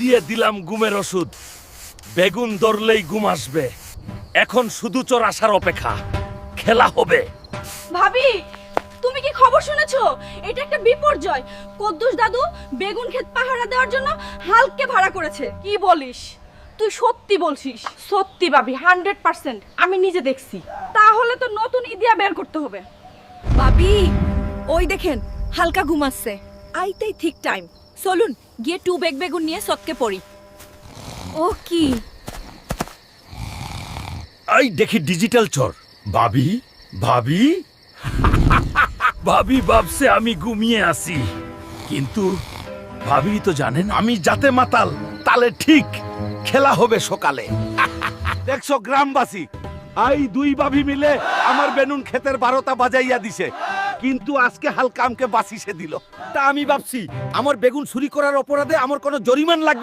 দিয়ে দিলাম ঘুমের ওষুধ। বেগুন ধরলেই ঘুম আসবে। এখন শুধু চোর আসার অপেক্ষা। খেলা হবে। ভাবি, তুমি কি খবর শুনেছো? এটা একটা বিপর্যয়। কদ্দুস দাদু বেগুন ক্ষেত পাহারা দেওয়ার জন্য হালকে ভাড়া করেছে। কি বলিস? তুই সত্যি বলছিস? সত্যি ভাবি, 100%। আমি নিজে দেখছি। তাহলে তো নতুন ইদিয়া বের করতে হবে। ভাবি, ওই দেখেন হালকা ঘুমাচ্ছে। আইতেই ঠিক টাইম। চলুন গিয়ে 2 বেগ বেগুন নিয়ে সৎকে পড়ি। ও কি? এই দেখি ডিজিটাল চোর। ভাবি, ভাবি ভাবি ভাবছে আমি ঘুমিয়ে আছি, কিন্তু ভাবি তো জানেন আমি যাতে মাতাল তালে ঠিক। খেলা হবে সকালে। দেখছো গ্রামবাসী, আই দুই ভাবি মিলে আমার বেনুন ক্ষেতের 12টা বাজাইয়া দিছে, কিন্তু আজকে হালকা আমকে বাঁচিয়ে দিল। তা আমি ভাবছি আমার বেগুন চুরি করার অপরাধে আমার কোনো জরিমান লাগবে